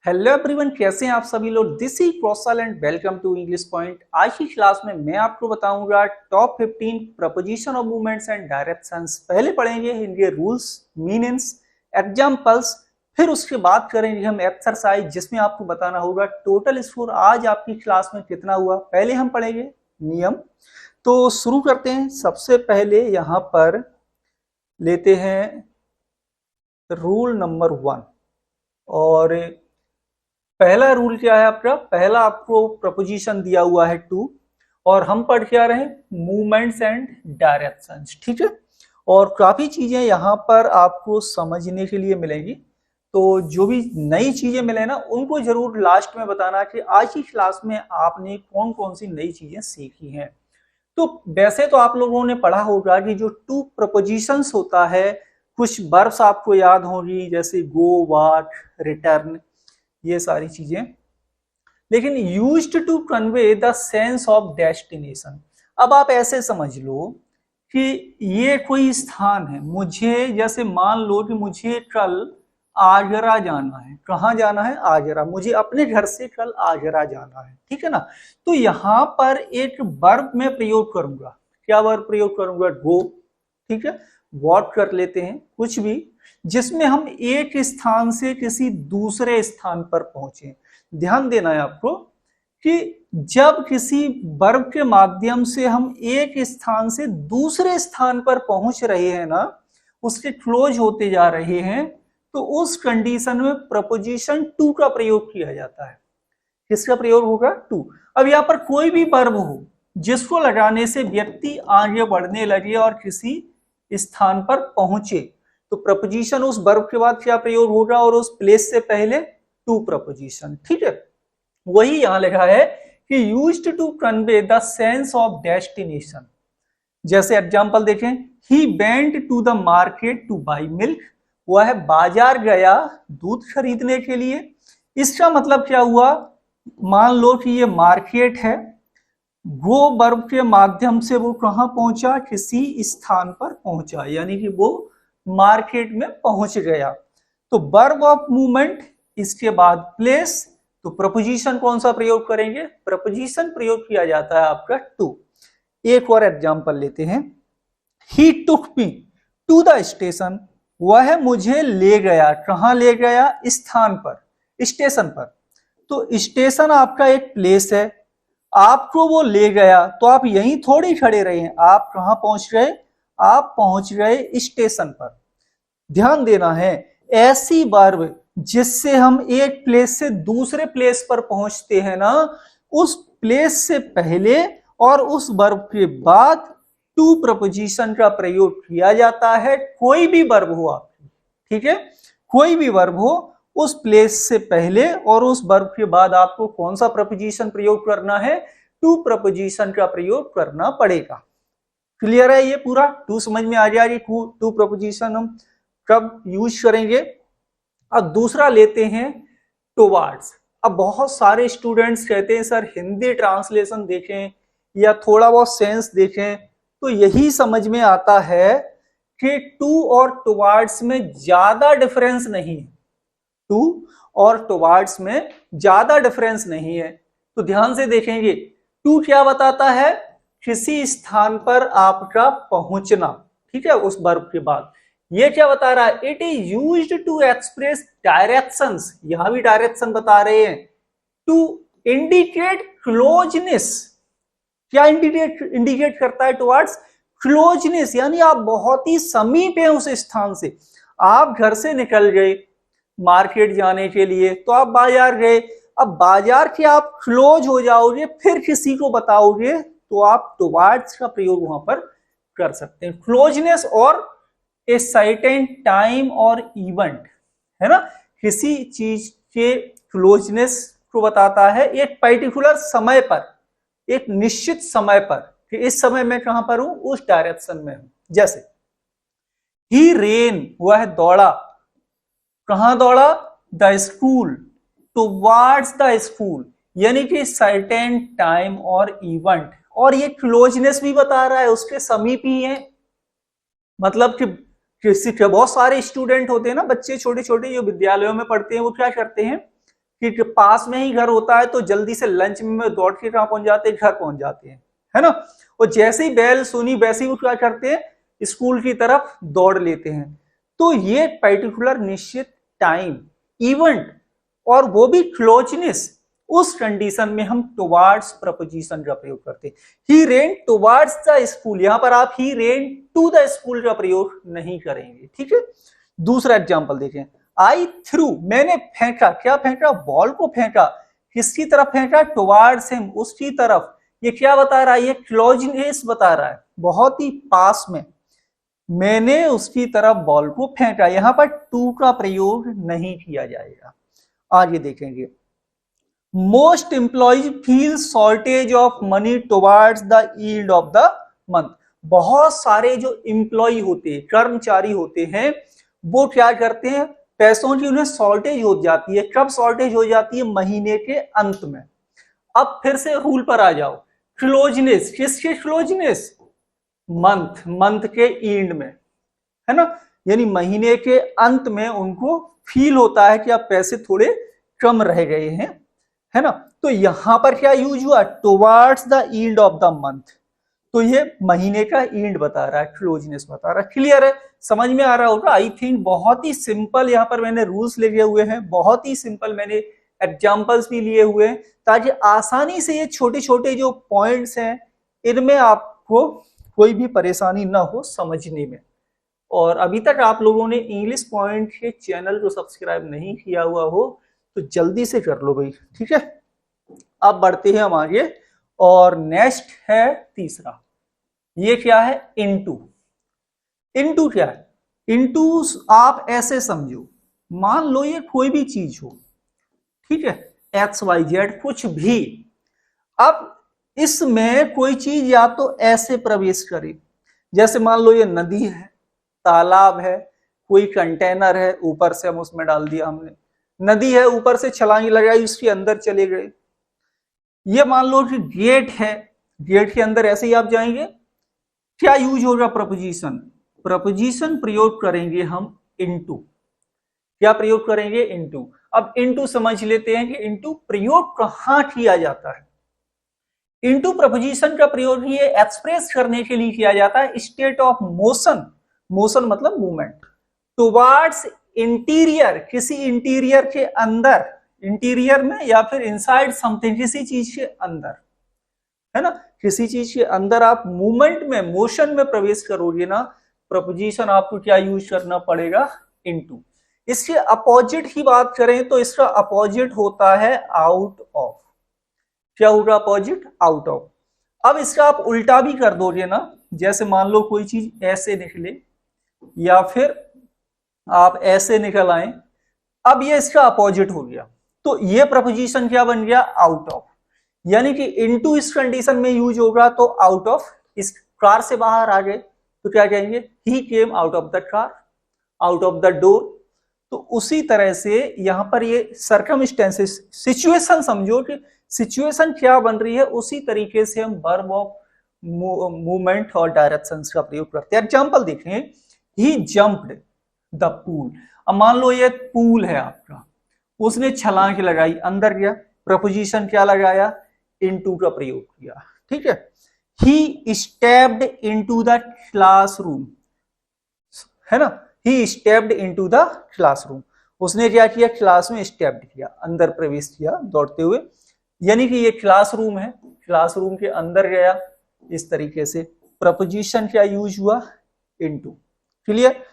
Hello everyone, कैसे हैं आप सभी लोग। This is Kaushal and welcome to English point. आज की क्लास में मैं आपको बताऊंगा top 15 preposition of movements and directions. पहले पढ़ेंगे इनके रूल्स, मीनिंग्स, एग्जांपल्स, फिर उसके बाद करेंगे हम एक्सरसाइज जिसमें आपको बताना होगा टोटल स्कोर आज आपकी क्लास में कितना हुआ। पहले हम पढ़ेंगे नियम। तो शुरू करते हैं। सबसे पहले यहाँ पर लेते हैं रूल नंबर 1। और पहला रूल क्या है आपका? पहला आपको प्रपोजिशन दिया हुआ है टू, और हम पढ़ के आ रहे हैं मूवमेंट्स एंड डायरेक्शंस। ठीक है, और काफी चीजें यहाँ पर आपको समझने के लिए मिलेंगी। तो जो भी नई चीजें मिले ना, उनको जरूर लास्ट में बताना कि आज की क्लास में आपने कौन कौन सी नई चीजें सीखी हैं। तो वैसे तो आप लोगों ने पढ़ा होगा कि जो टू प्रपोजिशंस होता है, कुछ वर्ब्स आपको याद होंगी जैसे गो, वाट, रिटर्न, ये सारी चीजें, लेकिन used to convey the sense of destination. अब आप ऐसे समझ लो कि ये कोई स्थान है, मुझे जैसे मान लो कि मुझे कल आगरा जाना है। कहाँ जाना है? आगरा। मुझे अपने घर से कल आगरा जाना है, ठीक है ना। तो यहाँ पर एक वर्ब में प्रयोग करूंगा। क्या वर्ब प्रयोग करूंगा? गो। ठीक है, वॉट कर लेते हैं, कुछ भी जिसमें हम एक स्थान से किसी दूसरे स्थान पर पहुंचे। ध्यान देना है आपको कि जब किसी वर्ब के माध्यम से हम एक स्थान से दूसरे स्थान पर पहुंच रहे हैं ना, उसके क्लोज होते जा रहे हैं, तो उस कंडीशन में प्रपोजिशन टू का प्रयोग किया जाता है। किसका प्रयोग होगा? टू। अब यहाँ पर कोई भी वर्ब हो जिसको लगाने से व्यक्ति आगे बढ़ने लगे और किसी स्थान पर पहुंचे, तो प्रपोजिशन उस वर्ब के बाद क्या प्रयोग होगा? और उस प्लेस से पहले टू प्रपोजिशन। ठीक है, वही यहां लिखा है कि used to convey the sense of destination. जैसे एग्जांपल देखें, he went to the market to buy milk. वह बाजार गया दूध खरीदने के लिए। इसका मतलब क्या हुआ? मान लो कि ये मार्केट है, गो वर्ब के माध्यम से वो कहां पहुंचा? किसी स्थान पर पहुंचा, यानी कि वो मार्केट में पहुंच गया। तो वर्ब ऑफ मूवमेंट, इसके बाद प्लेस, तो प्रपोजिशन कौन सा प्रयोग करेंगे? प्रपोजिशन प्रयोग किया जाता है आपका टू। एक और एग्जांपल लेते हैं। ही टुक मी टू द स्टेशन। वह मुझे ले गया। कहां ले गया? स्थान पर, स्टेशन पर। तो स्टेशन आपका एक प्लेस है, आपको वो ले गया, तो आप यहीं थोड़ी खड़े रहे हैं। आप कहां पहुंच गए? आप पहुंच गए स्टेशन पर। ध्यान देना है, ऐसी वर्ब जिससे हम एक प्लेस से दूसरे प्लेस पर पहुंचते हैं ना, उस प्लेस से पहले और उस वर्ब के बाद टू प्रपोजिशन का प्रयोग किया जाता है। कोई भी वर्ब हो आपकी, ठीक है, कोई भी वर्ब हो, उस प्लेस से पहले और उस वर्ब के बाद आपको कौन सा प्रपोजिशन प्रयोग करना है? टू प्रपोजिशन का प्रयोग करना पड़ेगा। क्लियर है ये पूरा? टू समझ में आ गया कि टू प्रपोजिशन हम कब यूज करेंगे। अब दूसरा लेते हैं टुवार्ड्स। अब बहुत सारे स्टूडेंट्स कहते हैं सर हिंदी ट्रांसलेशन देखें या थोड़ा बहुत सेंस देखें, तो यही समझ में आता है कि टू और टुवार्ड्स में ज्यादा डिफरेंस नहीं है। टू और टुवार्ड्स में ज्यादा डिफरेंस नहीं है। तो ध्यान से देखेंगे, टू क्या बताता है? किसी स्थान पर आपका पहुंचना, ठीक है, उस वर्ब के बाद। ये क्या बता रहा है? It is used to express directions. यहां भी डायरेक्शन बता रहे हैं। To indicate closeness. क्या इंडिकेट करता है? टुवर्ड्स क्लोजनेस, यानी आप बहुत ही समीप हैं उस स्थान से। आप घर से निकल गए मार्केट जाने के लिए, तो आप बाजार गए। अब बाजार के आप क्लोज हो जाओगे, फिर किसी को बताओगे, तो आप टुवर्ड्स का प्रयोग वहां पर कर सकते हैं। क्लोजनेस और ए सर्टेन टाइम और इवेंट, है ना, किसी चीज के क्लोजनेस को बताता है एक पर्टिकुलर समय पर, एक निश्चित समय पर, कि इस समय मैं कहां पर हूं? उस डायरेक्शन में हूं। जैसे ही रेन, वह दौड़ा। कहां दौड़ा? The school, towards the school, यानी कि सर्टेन टाइम और इवेंट। और ये क्लोजनेस भी बता रहा है, उसके समीप ही है। मतलब कि किसी के बहुत सारे स्टूडेंट होते हैं ना, बच्चे छोटे छोटे जो विद्यालयों में पढ़ते हैं, वो क्या करते हैं कि पास में ही घर होता है तो जल्दी से लंच में दौड़ के कहां पहुंच जाते हैं, घर पहुंच जाते हैं, है ना। और जैसे ही बेल सुनी वैसे ही वो क्या करते हैं, स्कूल की तरफ दौड़ लेते हैं। तो ये पर्टिकुलर निश्चित टाइम इवेंट और वो भी क्लोजनेस, उस कंडीशन में हम टुवार्ड्स प्रपोजिशन का प्रयोग करते हैं। ही रेन टुवार्ड्स द स्कूल, यहां पर आप ही रेन टू द स्कूल का प्रयोग नहीं करेंगे, ठीक है। दूसरा एग्जांपल देखें, आई थ्रू, मैंने फेंका, क्या फेंका, बॉल को फेंका, किसकी तरफ फेंका, टुवार्ड्स हिम, उसकी तरफ। ये क्या बता रहा है, ये क्लोजनेस बता रहा है, बहुत ही पास में मैंने उसकी तरफ बॉल को फेंका। यहां पर टू का प्रयोग नहीं किया जाएगा। आगे देखेंगे, most employees feel shortage of money towards the end of the month. बहुत सारे जो एम्प्लॉय होते हैं, कर्मचारी होते हैं, वो क्या करते हैं, पैसों की उन्हें शॉर्टेज हो जाती है। कब शॉर्टेज हो जाती है, महीने के अंत में। अब फिर से रूल पर आ जाओ, क्लोजनेस, किसके क्लोजनेस, मंथ के एंड में, है ना, यानी महीने के अंत में उनको फील होता है कि अब पैसे थोड़े कम रह गए हैं, है ना। तो यहां पर क्या यूज हुआ, towards the end of the month, तो ये महीने का एंड बता रहा है, क्लोजनेस बता रहा है। क्लियर है, समझ में आ रहा होगा। आई थिंक बहुत ही सिंपल यहां पर मैंने रूल्स लिए हुए हैं, बहुत ही सिंपल मैंने एग्जाम्पल्स भी लिए हुए हैं, ताकि आसानी से ये छोटे छोटे जो पॉइंट्स हैं इनमें आपको कोई भी परेशानी ना हो समझने में। और अभी तक आप लोगों ने इंग्लिश पॉइंट के चैनल को सब्सक्राइब नहीं किया हुआ हो तो जल्दी से कर लो भाई, ठीक है। अब बढ़ते हैं हम आगे, और नेक्स्ट है तीसरा, ये क्या है, इनटू। इनटू क्या है, इनटू आप ऐसे समझो, मान लो ये कोई भी चीज हो, ठीक है, एक्स वाई जेड कुछ भी। अब इसमें कोई चीज या तो ऐसे प्रवेश करे, जैसे मान लो ये नदी है, तालाब है, कोई कंटेनर है, ऊपर से हम उसमें डाल दिया हमने, नदी है, ऊपर से छलांग लगाई, उसके अंदर चले गए। ये मान लो कि गेट है, गेट के अंदर ऐसे ही आप जाएंगे, क्या यूज होगा, प्रपोजिशन, प्रपोजिशन प्रयोग करेंगे हम इनटू। क्या प्रयोग करेंगे, इनटू। अब इनटू समझ लेते हैं कि इनटू प्रयोग कहां किया जाता है। इनटू प्रपोजिशन का प्रयोग ये एक्सप्रेस करने के लिए किया जाता है स्टेट ऑफ मोशन, मोशन मतलब मूवमेंट, टुवार्ड्स इंटीरियर, किसी इंटीरियर के अंदर, इंटीरियर में या फिर इनसाइड समथिंग, किसी चीज के अंदर, है ना, किसी चीज के अंदर आप मूवमेंट में, मोशन में प्रवेश करोगे ना, प्रपोजिशन आपको क्या यूज करना पड़ेगा, इनटू। इसके अपोजिट की बात करें तो इसका अपोजिट होता है आउट ऑफ। क्या होगा अपोजिट, आउट ऑफ। अब इसका आप उल्टा भी कर दोगे ना, जैसे मान लो कोई चीज ऐसे निकले या फिर आप ऐसे निकल आए, अब ये इसका अपोजिट हो गया, तो ये प्रपोजिशन क्या बन गया, आउट ऑफ। यानी कि इनटू इस कंडीशन में यूज होगा तो आउट ऑफ, इस कार से बाहर आ गए तो क्या कहेंगे, he came out of the car, out of the door. तो उसी तरह से यहां पर ये सर्कमस्टेंसेस, सिचुएशन समझो कि सिचुएशन क्या बन रही है, उसी तरीके से हम वर्ब ऑफ मूवमेंट और डायरेक्शंस का प्रयोग करते हैं। एग्जांपल देखें, ही जंप्ड द पूल। अब मान लो ये पूल है आपका, उसने छलांग लगाई, अंदर गया, प्रपोजिशन क्या लगाया, इनटू का प्रयोग किया, ठीक है। ही स्टेप्ड इनटू द क्लासरूम, है ना, ही स्टेप्ड इनटू द क्लासरूम, उसने क्या किया, क्लास में स्टेप्ड किया, अंदर प्रवेश किया दौड़ते हुए, यानी कि ये क्लासरूम है, क्लासरूम के अंदर गया, इस तरीके से प्रपोजिशन क्या यूज हुआ, इनटू। क्लियर।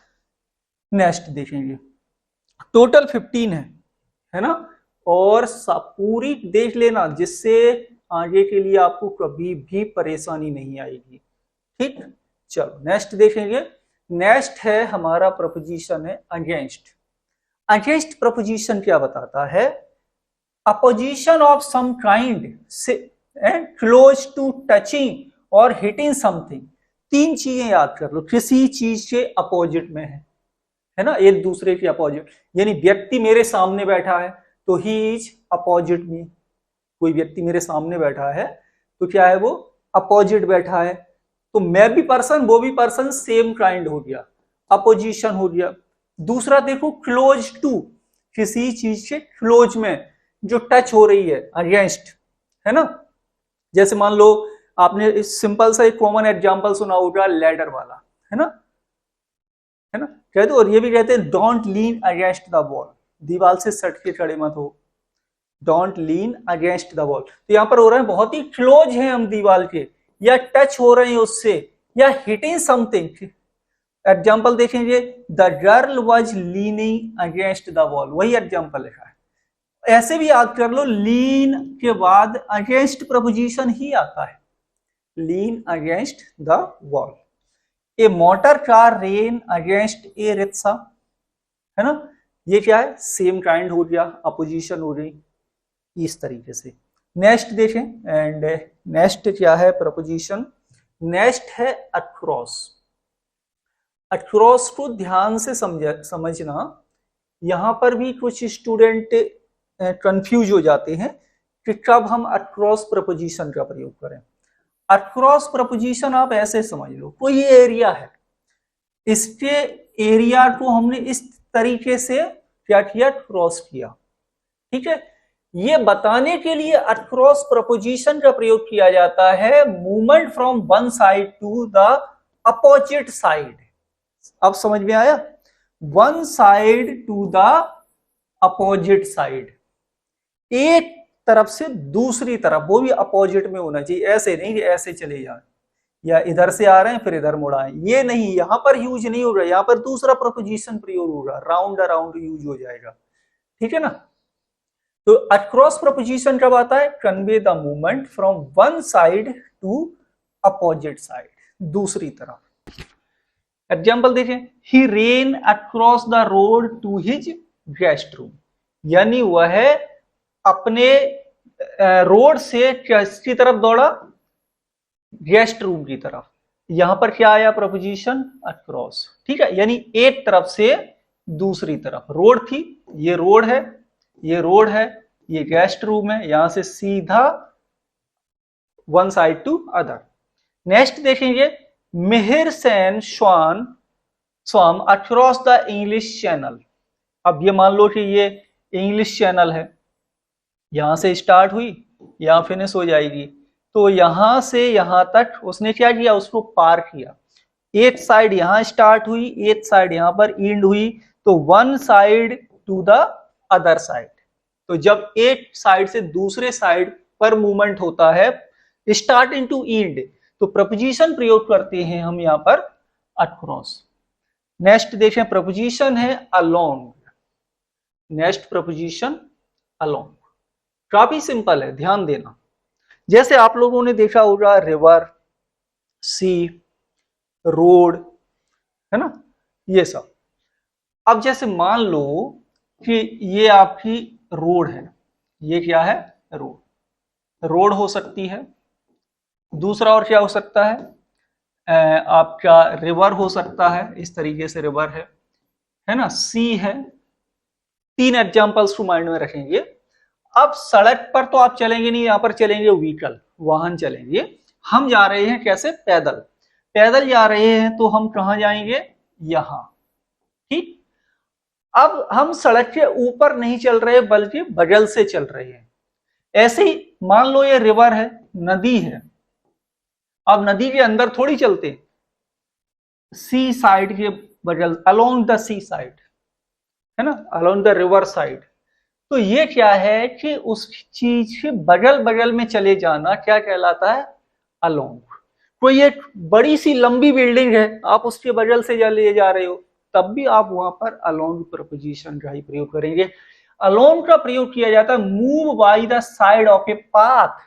नेक्स्ट देखेंगे, टोटल 15 है ना, और पूरी देख लेना जिससे आगे के लिए आपको कभी भी परेशानी नहीं आएगी, ठीक। चलो नेक्स्ट देखेंगे, नेक्स्ट है हमारा प्रपोजिशन है अगेंस्ट। अगेंस्ट प्रपोजिशन क्या बताता है, opposition of some kind close to touching और हिटिंग समथिंग। तीन चीजें याद कर लो, किसी चीज के अपोजिट में है ना, एक दूसरे के अपोजिट, यानी व्यक्ति मेरे सामने बैठा है तो ही इज अपोजिट मी, कोई व्यक्ति मेरे सामने बैठा है तो क्या है, वो अपोजिट बैठा है, तो मैं भी पर्सन वो भी पर्सन, सेम काइंड हो गया, अपोजिशन हो गया। दूसरा देखो, क्लोज टू, किसी चीज के क्लोज में, जो टच हो रही है अगेंस्ट, है ना। जैसे मान लो आपने सिंपल सा एक कॉमन एग्जांपल सुना होगा लैडर वाला, है ना, है ना। कहते और ये भी कहते हैं don't lean against the wall, दीवार से सट के खड़े मत हो, don't lean against the wall. तो यहाँ पर हो रहा है बहुत ही क्लोज है हम दीवार के, या टच हो रहे हैं उससे, या हिटिंग समथिंग। एग्जाम्पल देखेंगे, the girl was leaning against the wall, वही एग्जाम्पल लिखा है। ऐसे भी याद कर लो, लीन के बाद अगेंस्ट प्रपोजिशन ही आता है, lean against the wall. A motor car ran against a rickshaw, है ना, ये क्या है, सेम काइंड हो गया, अपोजिशन हो गई, इस तरीके से। नेक्स्ट देखें, एंड नेक्स्ट क्या है प्रपोजिशन, नेक्स्ट है अक्रॉस। अक्रॉस को ध्यान से समझना, यहां पर भी कुछ स्टूडेंट कंफ्यूज हो जाते हैं कि कब हम अक्रॉस प्रपोजिशन का प्रयोग करें। अक्रॉस प्रपोजिशन आप ऐसे समझ लो, कोई एरिया है, इसके एरिया को हमने इस तरीके से क्या किया, क्रॉस किया, ठीक है। ये बताने के लिए अक्रॉस प्रपोजिशन का प्रयोग किया जाता है, movement from one side to the opposite side. अब समझ में आया, one side to the opposite side, एक तरफ से दूसरी तरफ, वो भी अपोजिट में होना चाहिए, ऐसे नहीं कि ऐसे चले जाए, या इधर से आ रहे हैं फिर इधर मुड़ आए, ये नहीं, यहां पर यूज नहीं होगा, यहां पर दूसरा प्रपोजिशन प्रयोग होगा, राउंड अराउंड यूज हो जाएगा, ठीक है ना। तो अक्रॉस प्रपोजिशन कब आता है, convey the movement from one side to opposite side, दूसरी तरफ। एग्जाम्पल देखें, he ran across the road to his guest room, यानी वह अपने रोड से किसकी तरफ दौड़ा, गेस्ट रूम की तरफ। यहां पर क्या आया प्रपोजिशन, अक्रॉस, ठीक है, यानी एक तरफ से दूसरी तरफ। रोड थी, ये रोड है, ये रोड है, ये गेस्ट रूम है, यहां से सीधा one side to other. Next देखेंगे, मिहिर सेन स्वाम अक्रॉस द इंग्लिश चैनल। अब ये मान लो कि ये इंग्लिश चैनल है, यहां से स्टार्ट हुई, यहां फिनिश हो जाएगी, तो यहां से यहां तक उसने क्या किया, उसको पार किया। एक साइड यहां स्टार्ट हुई, एक साइड यहां पर एंड हुई, तो one side to the other side. तो जब एक साइड से दूसरे साइड पर मूवमेंट होता है, स्टार्टिंग टू एंड, तो प्रपोजिशन प्रयोग करते हैं हम यहां पर अक्रॉस। नेक्स्ट देखें, प्रपोजिशन है अलोंग। नेक्स्ट प्रपोजिशन अलोंग, काफी सिंपल है, ध्यान देना। जैसे आप लोगों ने देखा होगा रिवर, सी, रोड, है ना, ये सब। अब जैसे मान लो कि ये आपकी रोड है, ये क्या है, रोड, रोड हो सकती है। दूसरा और क्या हो सकता है, आपका रिवर हो सकता है, इस तरीके से रिवर है ना, सी है। तीन एग्जांपल्स को माइंड में रखेंगे। अब सड़क पर तो आप चलेंगे नहीं, यहां पर चलेंगे व्हीकल, वाहन चलेंगे। हम जा रहे हैं कैसे, पैदल, पैदल जा रहे हैं, तो हम कहां जाएंगे, यहां, ठीक। अब हम सड़क के ऊपर नहीं चल रहे बल्कि बगल से चल रहे हैं। ऐसे ही मान लो ये रिवर है, नदी है, अब नदी के अंदर थोड़ी चलते, सी साइड के बगल, अलोंग द सी साइड, है ना, अलोंग द रिवर साइड। तो ये क्या है कि उस चीज के बगल बगल में चले जाना क्या कहलाता है, अलोंग। कोई एक बड़ी सी लंबी बिल्डिंग है, आप उसके बगल से चले जा रहे हो, तब भी आप वहां पर अलोंग प्रपोजिशन का ही प्रयोग करेंगे। अलोंग का प्रयोग किया जाता है move by the side of a path,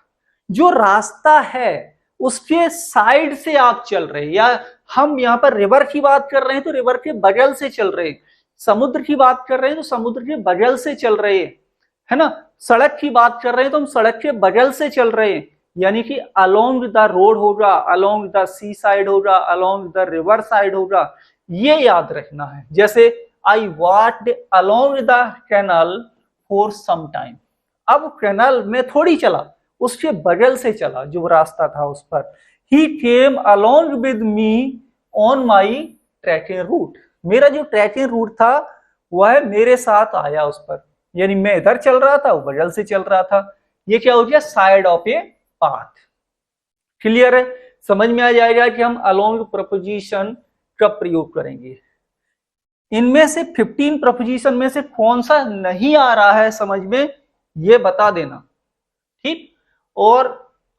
जो रास्ता है उसके साइड से आप चल रहे हैं। या हम यहाँ पर रिवर की बात कर रहे हैं तो रिवर के बगल से चल रहे हैं, समुद्र की बात कर रहे हैं तो समुद्र के बगल से चल रहे हैं, है ना। सड़क की बात कर रहे हैं तो हम सड़क के बगल से चल रहे हैं, यानी कि अलोंग द रोड होगा, अलोंग द सी साइड होगा, अलोंग द रिवर साइड होगा, ये याद रखना है। जैसे I walked along the canal for some time, अब कैनल में थोड़ी चला, उसके बगल से चला जो रास्ता था उस पर। He came along with me on my trekking route, मेरा जो ट्रैकिंग रूट था वह मेरे साथ आया उस पर। यानी मैं इधर चल रहा था, वो बगल से चल रहा था। ये क्या हो गया, side of a path. Clear है, समझ में आ जाएगा कि हम अलोंग प्रपोजिशन कब प्रयोग करेंगे। इनमें से 15 प्रपोजिशन में से कौन सा नहीं आ रहा है समझ में, ये बता देना, ठीक। और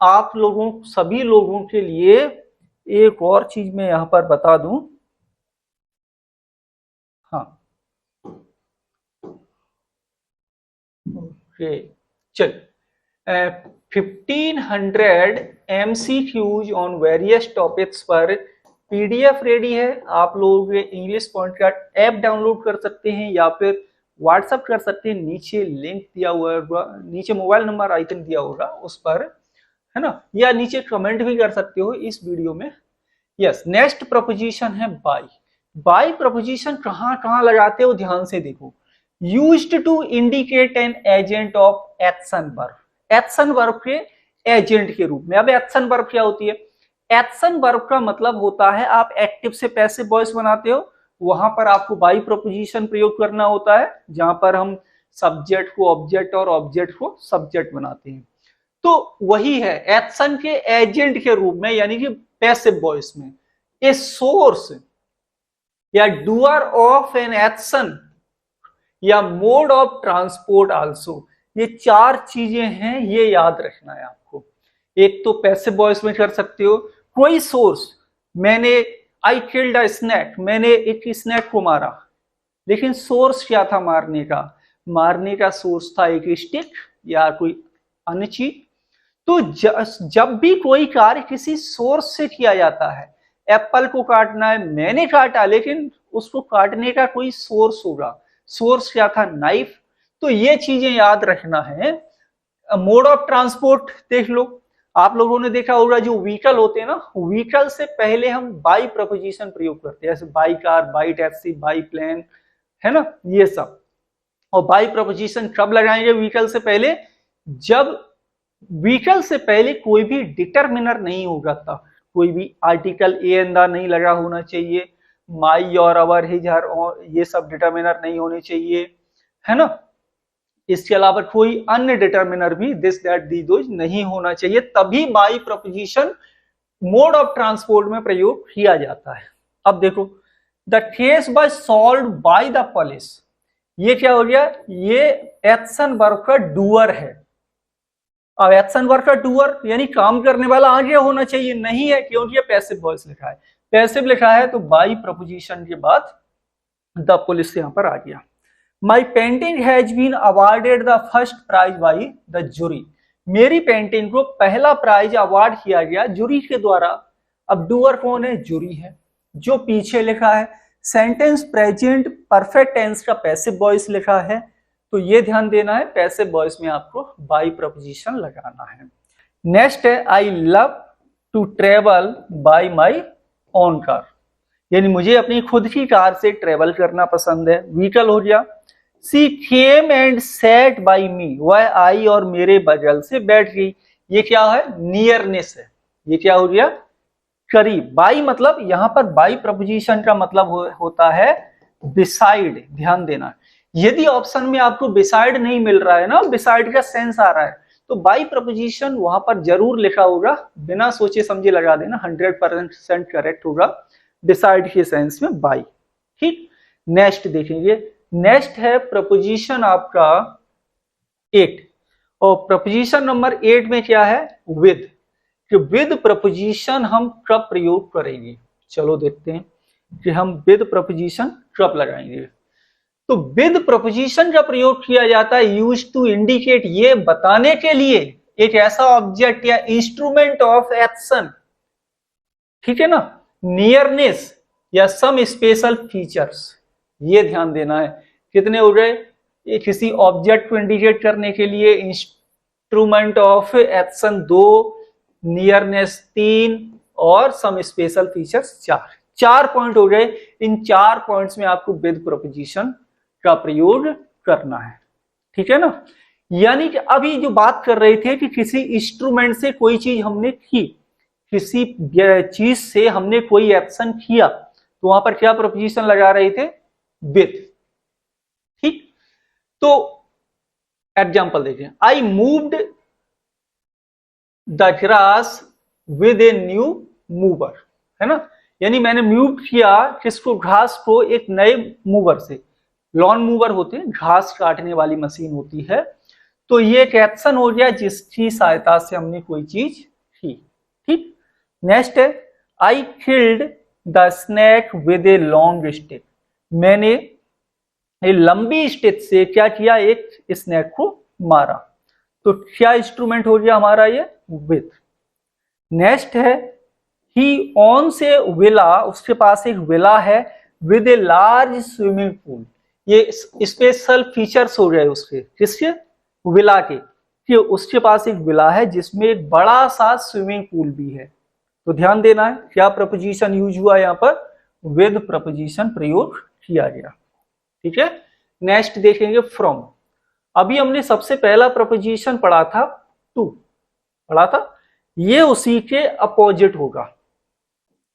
आप लोगों, सभी लोगों के लिए एक और चीज मैं यहां पर बता दूं। हाँ, ओके, चल 1500 MCQs ऑन वेरियस टॉपिक्स पर PDF रेडी है। आप लोग इंग्लिश पॉइंट का ऐप डाउनलोड कर सकते हैं या फिर व्हाट्सएप कर सकते हैं। नीचे लिंक दिया हुआ होगा, नीचे मोबाइल नंबर आइकन दिया होगा उस पर, है ना, या नीचे कमेंट भी कर सकते हो इस वीडियो में। यस, नेक्स्ट प्रपोजिशन है बाय। बाय प्रपोजिशन कहाँ कहाँ लगाते हो ध्यान से देखो। Used to indicate an agent of action verb, action verb के एजेंट के रूप में। अब एक्शन वर्ब क्या होती है, एक्शन वर्ब का मतलब होता है आप एक्टिव से पैसिव वॉइस बनाते हो, वहां पर आपको बाय प्रपोजिशन प्रयोग करना होता है, जहां पर हम सब्जेक्ट को ऑब्जेक्ट और ऑब्जेक्ट को सब्जेक्ट बनाते हैं। तो वही है एक्शन के एजेंट के रूप में, यानी कि पैसिव वॉइस में। ए सोर्स या डूअर ऑफ एन एक्शन या मोड ऑफ ट्रांसपोर्ट आल्सो, ये चार चीजें हैं, ये याद रखना है आपको। एक तो पैसिव वॉइस में कर सकते हो, कोई सोर्स, मैंने आई किल्ड अ स्नेक, मैंने एक स्नेक को मारा, लेकिन सोर्स क्या था मारने का, मारने का सोर्स था एक स्टिक या कोई अन्य चीज। तो जब भी कोई कार्य किसी सोर्स से किया जाता है, एप्पल को काटना है, मैंने काटा, लेकिन उसको काटने का कोई सोर्स होगा, सोर्स क्या था, नाइफ। तो ये चीजें याद रखना है। मोड ऑफ ट्रांसपोर्ट देख लो, आप लोगों ने देखा होगा जो व्हीकल होते हैं ना, व्हीकल से पहले हम बाई प्रपोजिशन प्रयोग करते हैं, जैसे by car, by taxi, by plane, है ना, ये सब। और बाई प्रपोजिशन कब लगाएंगे व्हीकल से पहले, जब व्हीकल से पहले कोई भी डिटरमिनर नहीं होगा, था कोई भी आर्टिकल ए एंड द नहीं लगा होना चाहिए, माई और अवर, हिज, हर, ये सब डिटरमिनर नहीं होने चाहिए, है ना। इसके अलावा कोई अन्य डिटरमिनर भी दिस दैट दी दोज नहीं होना चाहिए, तभी by preposition mode of transport में प्रयोग किया जाता है। अब देखो, the case was solved by the police, ये क्या हो गया, ये एक्शन वर्ब का डूअर है। अब एक्शन वर्ब का डूअर यानी काम करने वाला आगे होना चाहिए, नहीं है, क्योंकि ये पैसिव वॉइस लिखा है। पैसिव लिखा है तो बाई प्रपोजिशन के बाद द पुलिस यहां पर आ गया। My painting has been awarded the first prize by the jury, मेरी पेंटिंग को पहला प्राइज अवार्ड किया गया जूरी के द्वारा। अब डूअर कौन है, जूरी है, जो पीछे लिखा है। सेंटेंस प्रेजेंट परफेक्ट टेंस का पैसिव वॉइस लिखा है, तो ये ध्यान देना है, पैसिव वॉइस में आपको बाई प्रपोजिशन लगाना है। नेक्स्ट है I love to travel by my own car, यानी मुझे अपनी खुद की कार से ट्रेवल करना पसंद है, व्हीकल हो गया। सी केम एंड सैट बाय मी, वह आई और मेरे बगल से बैठ गई, ये क्या है, नियरनेस है, ये क्या हो गया, करीब। बाई मतलब यहां पर बाई प्रपोजिशन का मतलब होता है बिसाइड, ध्यान देना। यदि ऑप्शन में आपको बिसाइड नहीं मिल रहा है ना, बिसाइड का सेंस आ रहा है, तो बाई प्रपोजिशन वहां पर जरूर लिखा होगा, बिना सोचे समझे लगा देना, 100% करेक्ट होगा, बिसाइड के सेंस में बाई, ठीक। नेक्स्ट देखेंगे, नेक्स्ट है प्रपोजिशन आपका 8, और प्रपोजिशन नंबर 8 में क्या है, विद। कि विद प्रपोजिशन हम कब प्रयोग करेंगे, चलो देखते हैं कि हम विद प्रपोजिशन कब लगाएंगे। तो विद प्रपोजिशन का प्रयोग किया जाता है यूज टू इंडिकेट, ये बताने के लिए एक ऐसा ऑब्जेक्ट या इंस्ट्रूमेंट ऑफ एक्शन, ठीक है ना, नियरनेस या सम स्पेशल फीचर्स, ये ध्यान देना है। कितने हो गए, ये किसी ऑब्जेक्ट को इंडिकेट करने के लिए इंस्ट्रूमेंट ऑफ एक्शन 2, नियरनेस 3 और सम स्पेशल फीचर्स 4, 4 पॉइंट हो गए। इन 4 पॉइंट्स में आपको विद प्रपोजिशन का प्रयोग करना है, ठीक है ना। यानी कि अभी जो बात कर रहे थे कि किसी इंस्ट्रूमेंट से कोई चीज हमने की, किसी चीज से हमने कोई एक्शन किया, तो वहां पर क्या प्रपोजिशन लगा रहे थे, विद, ठीक। तो एग्जाम्पल देखिए, I moved the grass with a new mower, है ना, यानी मैंने मूव किया किसको, घास को एक नए मूवर से। लॉन मूवर होते हैं, घास काटने वाली मशीन होती है। तो ये एक एक्शन हो गया जिसकी सहायता से हमने कोई चीज की। ठीक, नेक्स्ट है, I killed the snake with a long stick, मैंने एक लंबी स्टिक से क्या किया, एक स्नेक को मारा। तो क्या इंस्ट्रूमेंट हो गया हमारा ये, विद। नेक्स्ट है, ही ऑन्स ए विला, उसके पास एक विला है, with a large swimming pool, ये स्पेशल फीचर्स हो गए उसके, किसके, विला के, कि उसके पास एक विला है जिसमें एक बड़ा सा स्विमिंग पूल भी है। तो ध्यान देना है क्या प्रपोजिशन यूज हुआ, यहाँ पर विद प्रपोजिशन प्रयोग किया गया। ठीक है, नेक्स्ट देखेंगे फ्रॉम। अभी हमने सबसे पहला प्रपोजिशन पढ़ा था टू, पढ़ा था, ये उसी के अपोजिट होगा।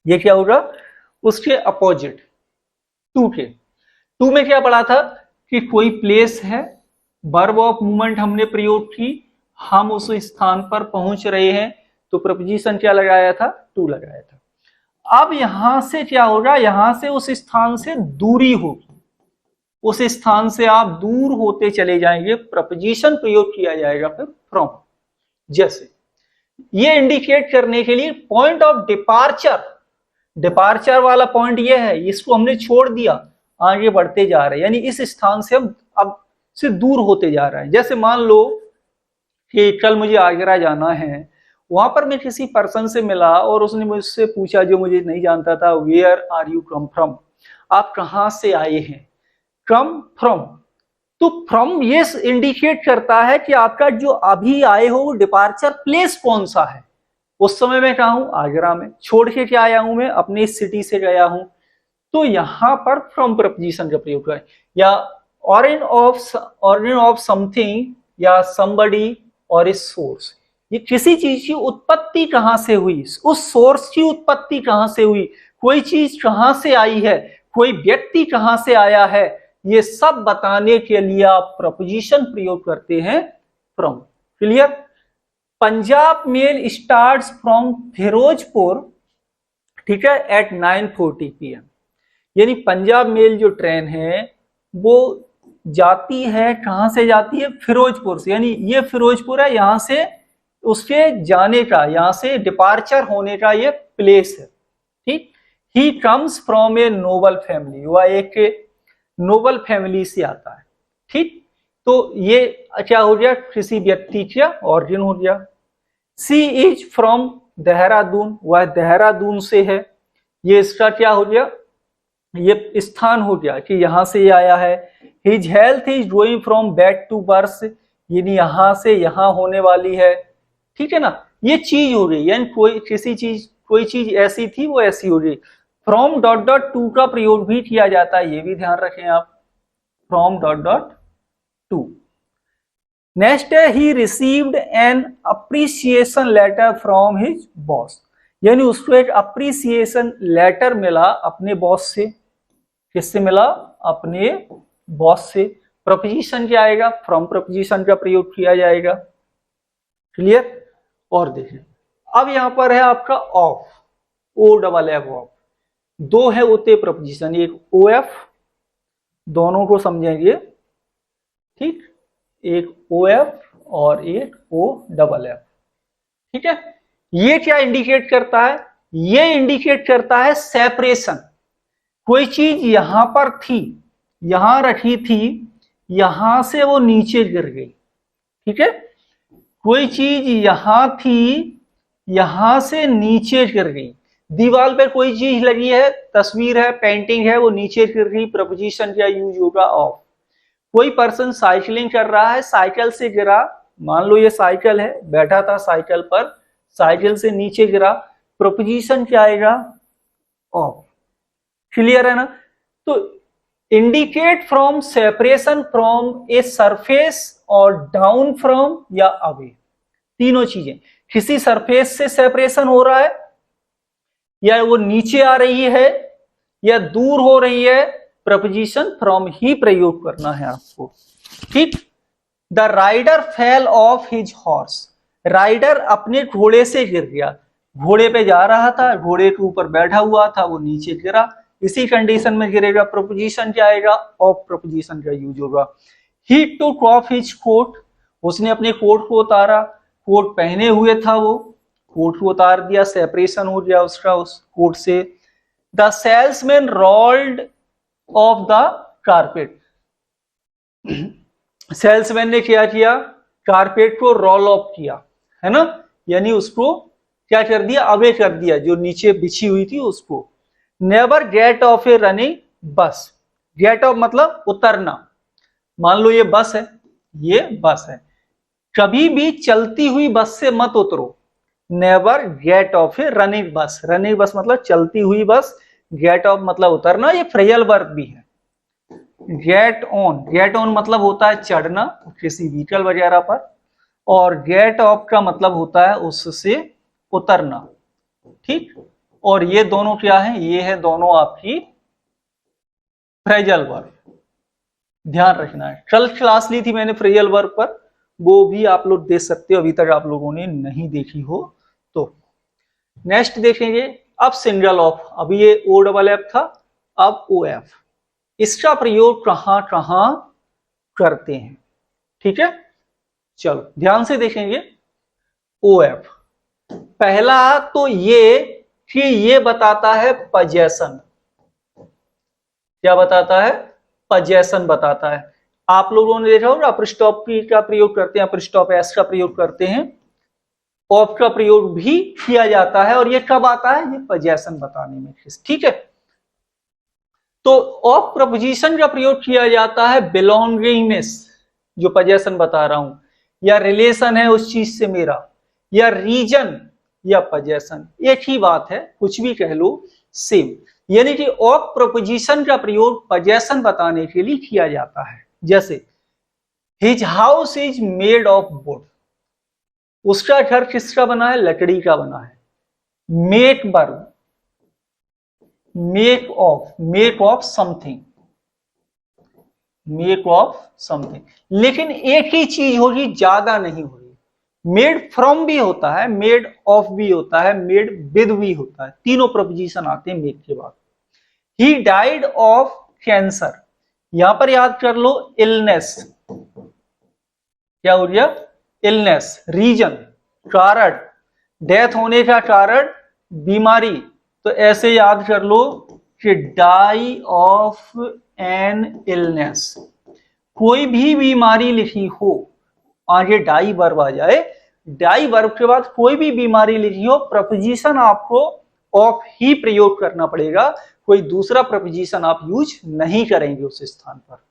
ये क्या होगा, उसके अपोजिट, टू के। टू में क्या पढ़ा था कि कोई प्लेस है, वर्ब ऑफ मूवमेंट हमने प्रयोग की, हम उस स्थान पर पहुंच रहे हैं, तो प्रपोजिशन क्या लगाया था, टू लगाया था। अब यहां से क्या होगा, यहां से उस स्थान से दूरी होगी, उस स्थान से आप दूर होते चले जाएंगे, प्रपोजिशन प्रयोग किया जाएगा फिर फ्रॉम। जैसे ये इंडिकेट करने के लिए पॉइंट ऑफ डिपार्चर, डिपार्चर वाला पॉइंट ये है, इसको हमने छोड़ दिया, आगे बढ़ते जा रहे हैं, यानी इस स्थान से हम अब से दूर होते जा रहे हैं। जैसे मान लो कि कल मुझे आगरा जाना है, वहां पर मैं किसी पर्सन से मिला और उसने मुझसे पूछा, जो मुझे नहीं जानता था, where are you come from, आप कहां से आए हैं, कम फ्रॉम। तो फ्रॉम ये इंडिकेट करता है कि आपका जो अभी आए हो वो डिपार्चर प्लेस कौन सा है। उस समय मैं कहा हूं, आगरा में, छोड़ के क्या आया हूं मैं, अपनी सिटी से गया हूं। तो यहां पर फ्रॉम प्रपोजिशन का प्रयोग करें, या ऑरिजिन ऑफ समथिंग, या समबडी और इस सोर्स, ये किसी चीज की उत्पत्ति कहां से हुई, उस सोर्स की उत्पत्ति कहां से हुई, कोई चीज कहां से आई है, कोई व्यक्ति कहां से आया है, ये सब बताने के लिए आप प्रपोजिशन प्रयोग करते हैं from. Clear. Punjab mail starts from Ferozepur, ठीक है, एट 9:40 PM, यानी पंजाब मेल जो ट्रेन है वो जाती है, कहां से जाती है, फिरोजपुर से, यानी ये फिरोजपुर है, यहां से उसके जाने का, यहां से डिपार्चर होने का ये प्लेस है। ठीक, he comes from a noble family, वह एक नोबल फैमिली से आता है। ठीक, तो ये क्या हो गया, किसी व्यक्ति का ऑरिजिन हो गया। सी इज फ्रॉम देहरादून, वह देहरादून से है, ये इसका क्या हो गया, ये स्थान हो गया कि यहां से ये आया है। His health is going from bad to worse, यानी यहां से यहां होने वाली है। ठीक है ना, ये चीज हो गई, यानी कोई चीज ऐसी थी वो ऐसी हो गई। फ्रॉम डॉट डॉट टू का प्रयोग भी किया जाता है, ये भी ध्यान रखें आप, from dot dot to. Next है, he received an appreciation letter from his boss, यानी उसको एक अप्रिसिएशन लेटर मिला अपने बॉस से। किससे मिला, अपने बॉस से। प्रपोजिशन क्या आएगा, फ्रॉम प्रपोजिशन का प्रयोग किया जाएगा। क्लियर। और देखिए अब यहां पर है आपका off, O double F off, दो है होते प्रपोजिशन, एक ओ एफ, दोनों को समझेंगे। ठीक, एक ओ एफ और एक ओ डबल एफ। ठीक है, ये क्या इंडिकेट करता है, ये इंडिकेट करता है सेपरेशन। कोई चीज यहां पर थी, यहां रखी थी, यहां से वो नीचे गिर गई। ठीक है, कोई चीज यहां थी, यहां से नीचे गिर गई। दीवार पे कोई चीज लगी है, तस्वीर है, पेंटिंग है, वो नीचे गिर गई, प्रपोजिशन क्या यूज होगा, ऑफ। कोई पर्सन साइकिलिंग कर रहा है, साइकिल से गिरा, मान लो ये साइकिल है, बैठा था साइकिल पर, साइकिल से नीचे गिरा, प्रपोजिशन क्या आएगा, ऑफ। क्लियर है ना। तो indicate from, separation from a surface, और डाउन फ्रॉम या अवे, तीनों चीजें। किसी सरफेस से सेपरेशन हो रहा है, या वो नीचे आ रही है, या दूर हो रही है, प्रपोजिशन फ्रॉम ही प्रयोग करना है आपको। ठीक, the rider fell off his horse, rider अपने घोड़े से गिर गया, घोड़े पे जा रहा था, घोड़े के ऊपर बैठा हुआ था, वो नीचे गिरा, इसी कंडीशन में गिरेगा, प्रपोजिशन क्या आएगा, ऑफ प्रपोजिशन का यूज होगा। ही टुक ऑफ हिज कोट, उसने अपने कोट को उतारा, कोट पहने हुए था वो, कोट को उतार दिया, सेपरेशन हो गया उसका उस कोट से। The salesman rolled of the carpet, salesman ने क्या किया, कारपेट को रोल ऑफ किया, है ना, यानी उसको क्या कर दिया, अवे कर दिया, जो नीचे बिछी हुई थी उसको। Never get of A running बस, गेट ऑफ मतलब उतरना, मान लो ये बस है, ये बस है, कभी भी चलती हुई बस से मत उतरो। Never get of A running बस, रनिंग बस मतलब चलती हुई बस, गेट ऑफ मतलब उतरना, ये फ्रेजल वर्ब भी है। गेट ऑन, गेट ऑन मतलब होता है चढ़ना किसी व्हीकल वगैरह पर, और गेट ऑफ का मतलब होता है उससे उतरना, ठीक। और ये दोनों क्या है, ये है दोनों आपकी फ्रेजल वर्ब, ध्यान रखना है। कल क्लास ली थी मैंने फ्रेजल वर्ब पर, वो भी आप लोग देख सकते हो, अभी तक आप लोगों ने नहीं देखी हो तो। नेक्स्ट देखेंगे, अब सिंगल ऑफ, अभी ये ओ डबल एफ था, अब ओ एफ, इसका प्रयोग कहां कहां करते हैं, ठीक है। चलो ध्यान से देखेंगे। ओ एफ, पहला तो ये कि ये बताता है पजेशन, क्या बताता है, पजेशन बताता है। आप लोगों ने देखा होगा अपस्टॉप का प्रयोग करते हैं, अपस्टॉप एस का प्रयोग करते हैं, ऑफ का प्रयोग भी किया जाता है, और ये कब आता है, ये पजेशन बताने में, ठीक है। तो ऑफ प्रपोजिशन का प्रयोग किया जाता है बिलोंगिंगनेस, जो पजेशन बता रहा हूं, या रिलेशन है उस चीज से मेरा, या रीजन या पजेशन, एक ही बात है, कुछ भी कह लो सेम। यानी कि ऑफ प्रपोजिशन का प्रयोग पजेशन बताने के लिए किया जाता है। जैसे his house is made of would, उसका घर किसका बना है, लकड़ी का बना है। Make verb, make of something, make of something, लेकिन एक ही चीज होगी, ज्यादा नहीं होगी। मेड फ्रॉम भी होता है, मेड ऑफ भी होता है, मेड विद भी होता है, तीनों प्रपोजिशन आते हैं मेक के बाद। ही डाइड ऑफ कैंसर, यहां पर याद कर लो इलनेस, क्या हो गया, इलनेस, रीजन कारण, डेथ होने का कारण बीमारी, तो ऐसे याद कर लो कि डाई ऑफ एन इलनेस, कोई भी बीमारी लिखी हो, आगे डाई वर्ब आ जाए, डाई वर्ब के बाद कोई भी बीमारी लिखी हो, प्रपोजिशन आपको ऑफ ही प्रयोग करना पड़ेगा, कोई दूसरा प्रपोजिशन आप यूज नहीं करेंगे उस स्थान पर।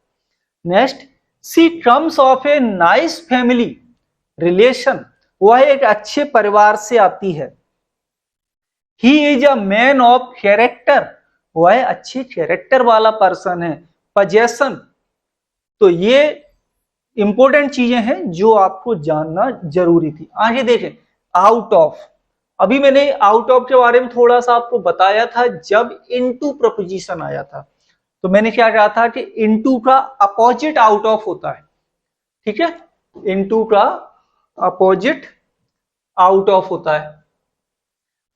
Next, she comes of a nice family, relation, वह एक अच्छे परिवार से आती है। He is a man of character, वह अच्छे कैरेक्टर वाला पर्सन है। पजेशन, तो ये इंपॉर्टेंट चीजें हैं जो आपको जानना जरूरी थी। आगे देखें, आउट ऑफ, अभी मैंने आउट ऑफ के बारे में थोड़ा सा आपको बताया था जब इनटू प्रपोजिशन आया था, तो मैंने क्या कहा था कि इनटू का अपोजिट आउट ऑफ होता है, ठीक है, इनटू का अपोजिट आउट ऑफ होता है।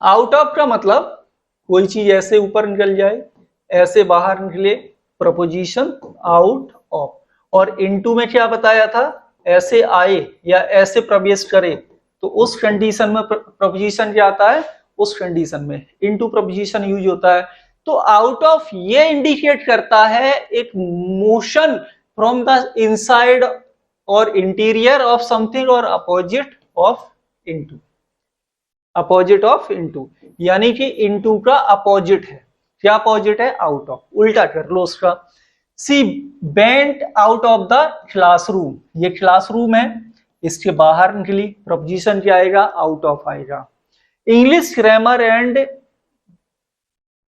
आउट ऑफ का मतलब कोई चीज ऐसे ऊपर निकल जाए, ऐसे बाहर निकले, प्रपोजिशन आउट ऑफ। और इनटू में क्या बताया था, ऐसे आए या ऐसे प्रवेश करे, तो उस कंडीशन में प्रपोजिशन क्या आता है, उस कंडीशन में इनटू प्रपोजिशन यूज होता है। तो आउट ऑफ ये इंडिकेट करता है एक मोशन फ्रॉम द इनसाइड और इंटीरियर ऑफ समथिंग, और opposite of into, opposite of into, यानी कि इनटू का अपोजिट है, क्या अपोजिट है, आउट ऑफ, उल्टा कर लो उसका। She went out of the classroom, ये क्लासरूम है, इसके बाहर निकली, प्रपोजिशन क्या आएगा, आउट ऑफ आएगा। इंग्लिश ग्रामर एंड,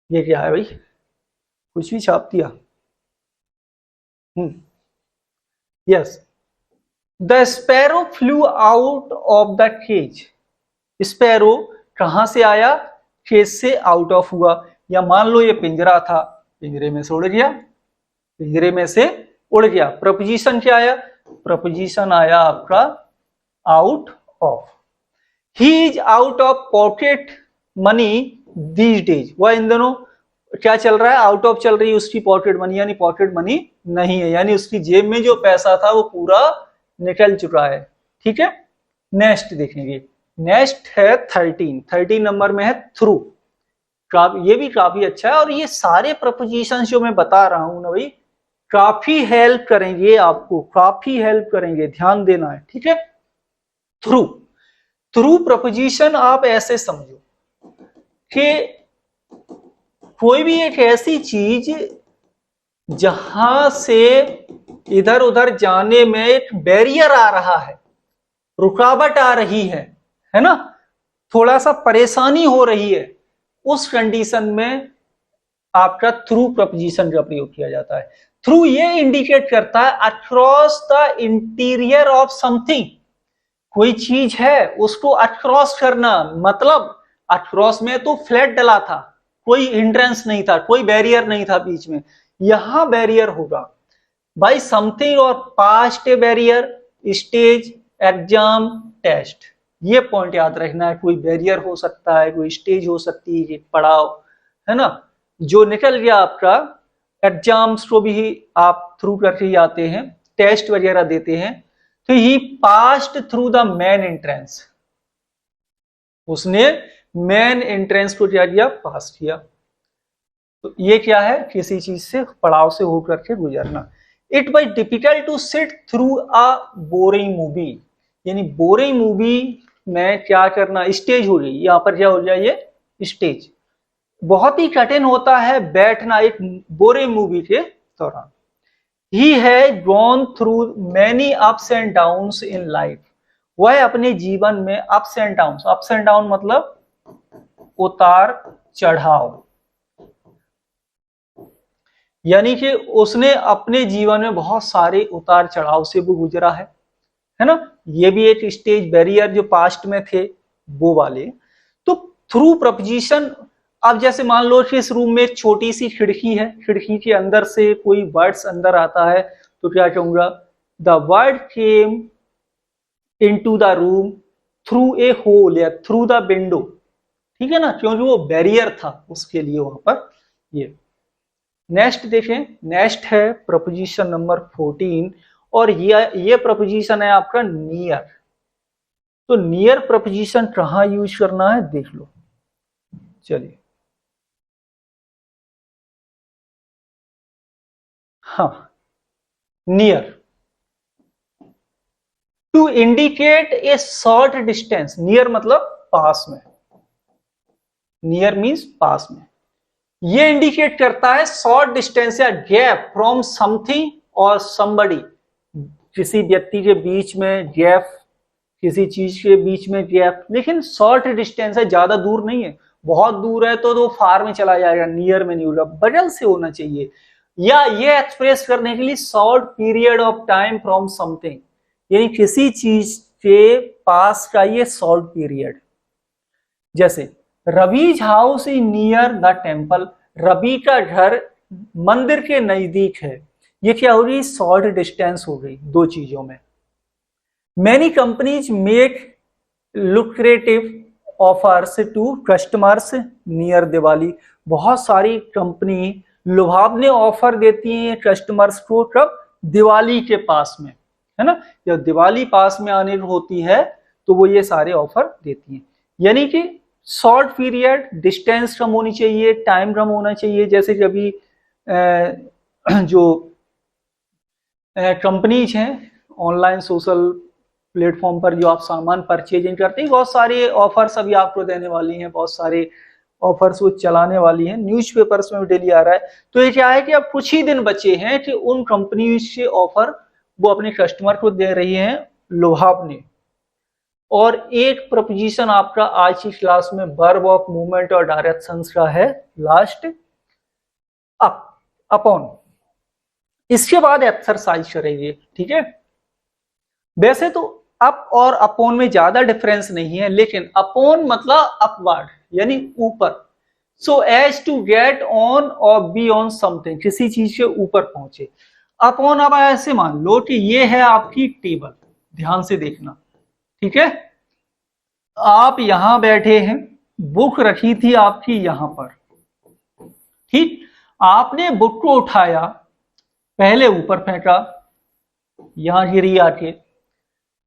ये क्या है भाई, कुछ भी छाप दिया, yes, the sparrow flew out of the cage, sparrow कहां से आया, केज से आउट ऑफ हुआ। या मान लो ये पिंजरा था, पिंजरे में से उड़ गया, पिंजरे में से उड़ गया, प्रपोजिशन क्या आया, प्रपोजिशन आया आपका out of. He is out of pocket money these days, वह इन दोनों क्या चल रहा है, आउट ऑफ चल रही है उसकी पॉकेट मनी, यानी पॉकेट मनी नहीं है, यानी उसकी जेब में जो पैसा था वो पूरा निकल चुका है। ठीक है, नेक्स्ट देखेंगे, नेक्स्ट है 13 नंबर में है थ्रू। ये भी काफी अच्छा है, और ये सारे प्रपोजिशन जो मैं बता रहा हूं ना भाई, काफी हेल्प करेंगे आपको, काफी हेल्प करेंगे, ध्यान देना है। ठीक है, थ्रू, थ्रू प्रपोजिशन आप ऐसे समझो कि कोई भी एक ऐसी चीज जहां से इधर उधर जाने में एक बैरियर आ रहा है, रुकावट आ रही है ना, थोड़ा सा परेशानी हो रही है, उस कंडीशन में आपका थ्रू प्रपोजिशन का प्रयोग किया जाता है। थ्रू ये इंडिकेट करता है across the interior of something, कोई चीज है उसको अक्रॉस करना, मतलब अक्रॉस में तो फ्लैट डला था, कोई हिंड्रेंस नहीं था, कोई बैरियर नहीं था बीच में, यहां बैरियर होगा बाई समथिंग और past barrier, stage, exam, test, ये पॉइंट याद रखना है। कोई बैरियर हो सकता है, कोई स्टेज हो सकती है, पड़ाव है ना, जो निकल गया आपका, एग्जाम्स को भी आप थ्रू करके ही आते हैं, टेस्ट वगैरह देते हैं, तो he passed through the main entrance, उसने मेन एंट्रेंस को क्या किया, पास किया। तो ये क्या है, किसी चीज से पड़ाव से होकर के गुजरना। It was difficult to sit through a boring movie, यानी बोरिंग मूवी में क्या करना, स्टेज हो गई, यहां पर क्या हो जाए, ये स्टेज, बहुत ही कठिन होता है बैठना एक बोरिंग मूवी के दौरान। He has gone through many ups and downs in life, वह अपने जीवन में ups and downs, ups and down मतलब उतार चढ़ाव, यानी कि उसने अपने जीवन में बहुत सारे उतार चढ़ाव से वो गुजरा है ना, ये भी एक स्टेज बैरियर जो पास्ट में थे वो वाले। तो थ्रू प्रपोजिशन, अब जैसे मान लो कि इस रूम में एक छोटी सी खिड़की है, खिड़की के अंदर से कोई वर्ड्स अंदर आता है, तो क्या कहूंगा, the word came into the room through a hole या थ्रू द विंडो, ठीक है ना, क्योंकि वो बैरियर था उसके लिए वहां पर। ये नेक्स्ट देखें, नेक्स्ट है प्रपोजिशन नंबर 14, और ये प्रपोजिशन है आपका नियर। तो नियर प्रपोजिशन कहां यूज करना है देख लो, चलिए। हाँ, near to indicate a short distance, near मतलब पास में, नियर मीन्स पास में, ये इंडिकेट करता है शॉर्ट डिस्टेंस या गैप फ्रॉम समथिंग और समबडी, किसी व्यक्ति के बीच में गैप, किसी चीज के बीच में गैप, लेकिन शॉर्ट डिस्टेंस है, ज्यादा दूर नहीं है, बहुत दूर है तो फार में चला जाएगा, नियर में नहीं होगा, बगल से होना चाहिए। या ये एक्सप्रेस करने के लिए short period of time from something, यानी किसी चीज के पास का ये शॉर्ट पीरियड, जैसे Ravi's house is near the temple, Ravi का घर मंदिर के नजदीक है, ये क्या हो गई, शॉर्ट डिस्टेंस हो गई दो चीजों में। Many companies make lucrative offers to customers near Diwali, बहुत सारी कंपनी लुभावने ऑफर देती हैं कस्टमर्स को, कब, दिवाली के पास में, है ना, जब दिवाली पास में आने होती है तो वो ये सारे ऑफर देती हैं। यानी कि शॉर्ट पीरियड, डिस्टेंस कम होनी चाहिए, टाइम कम होना चाहिए, जैसे कि अभी जो कंपनीज हैं ऑनलाइन सोशल प्लेटफॉर्म पर जो आप सामान परचेजिंग करते हैं, बहुत सारे ऑफर्स अभी आपको देने वाली हैं, बहुत सारे ऑफर्स वो चलाने वाली हैं, न्यूज़पेपर्स में भी डेली आ रहा है। तो ये क्या है कि अब कुछ ही दिन बचे हैं कि उन कंपनी से ऑफर वो अपने कस्टमर को दे रही हैं लुभावने। और एक प्रपोजिशन आपका आज की क्लास में वर्ब ऑफ मूवमेंट और डायरेक्शंस का है लास्ट, अप, अपॉन, इसके बाद एक्सरसाइज करेंगे, ठीक है। वैसे तो अप और अपॉन में ज्यादा डिफरेंस नहीं है, लेकिन अपॉन मतलब अपवर्ड यानी ऊपर, so as to get on और बी ऑन समथिंग, किसी चीज के ऊपर पहुंचे। अपॉन, अब ऐसे मान लो कि ये है आपकी टेबल, ध्यान से देखना, ठीक है। आप यहां बैठे हैं, बुक रखी थी आपकी यहां पर, ठीक। आपने बुक को उठाया, पहले ऊपर फेंका, यहां गिरी आके,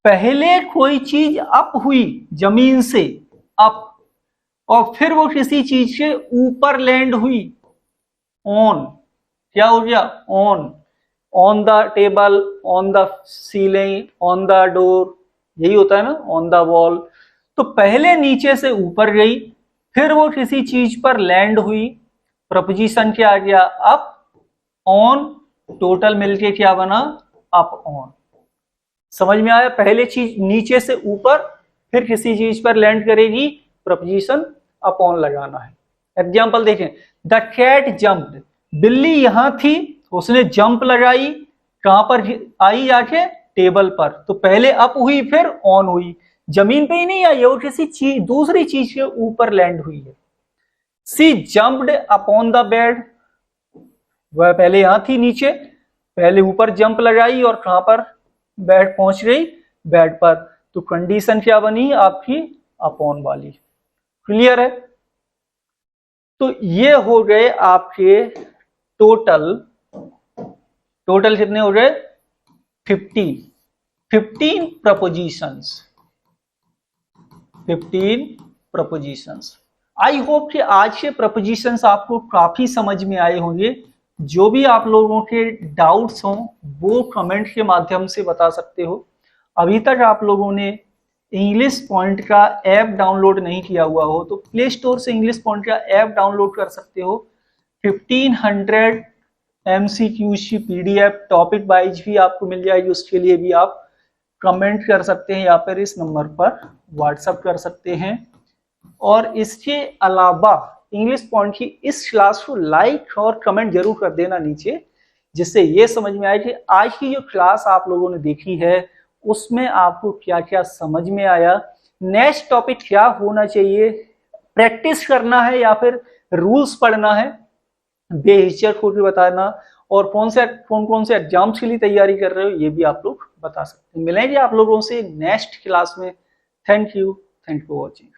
पहले कोई चीज अप हुई जमीन से, अप, और फिर वो किसी चीज के ऊपर लैंड हुई, ऑन, क्या हो गया, on the table, on the ceiling, on the door, यही होता है ना, ऑन द वॉल। तो पहले नीचे से ऊपर गई, फिर वो किसी चीज पर लैंड हुई, प्रपोजिशन क्या आ गया, अप, ऑन, टोटल मिलके क्या बना, अप ऑन। समझ में आया, पहले चीज नीचे से ऊपर, फिर किसी चीज पर लैंड करेगी, प्रपोजिशन अपॉन लगाना है। एग्जाम्पल देखें, द कैट जंप्ड, बिल्ली यहां थी, उसने जंप लगाई, कहां पर आई, आके टेबल पर, तो पहले अप हुई फिर ऑन हुई, जमीन पे ही नहीं आई, वो किसी चीज, दूसरी चीज के ऊपर लैंड हुई है। सी जंप्ड अपॉन द बेड, वह पहले यहां थी नीचे, पहले ऊपर जंप लगाई और कहां पर, बेड पहुंच गई, बेड पर, तो कंडीशन क्या बनी आपकी, अपॉन वाली। क्लियर है। तो ये हो गए आपके टोटल कितने हो गए, 15 प्रपोजिशंस, 15 प्रपोजिशंस। आई होप कि आज के प्रपोजिशंस आपको काफी समझ में आए होंगे। जो भी आप लोगों के डाउट्स हों वो कमेंट के माध्यम से बता सकते हो। अभी तक आप लोगों ने इंग्लिश पॉइंट का ऐप डाउनलोड नहीं किया हुआ हो तो प्ले स्टोर से इंग्लिश पॉइंट का ऐप डाउनलोड कर सकते हो। 1500 MCQs की PDF टॉपिक वाइज भी आपको मिल जाएगी, उसके लिए भी आप कमेंट कर सकते हैं या फिर इस नंबर पर व्हाट्सएप कर सकते हैं। और इसके अलावा इंग्लिश पॉइंट की इस क्लास को लाइक और कमेंट जरूर कर देना नीचे, जिससे ये समझ में आए कि आज की जो क्लास आप लोगों ने देखी है उसमें आपको क्या क्या समझ में आया, नेक्स्ट टॉपिक क्या होना चाहिए, प्रैक्टिस करना है या फिर रूल्स पढ़ना है, बेहिचक होकर बताना, और कौन कौन से एग्जाम्स के लिए तैयारी कर रहे हो ये भी आप लोग बता सकते हैं। मिलेंगे आप लोगों से नेक्स्ट क्लास में। Thank you for watching.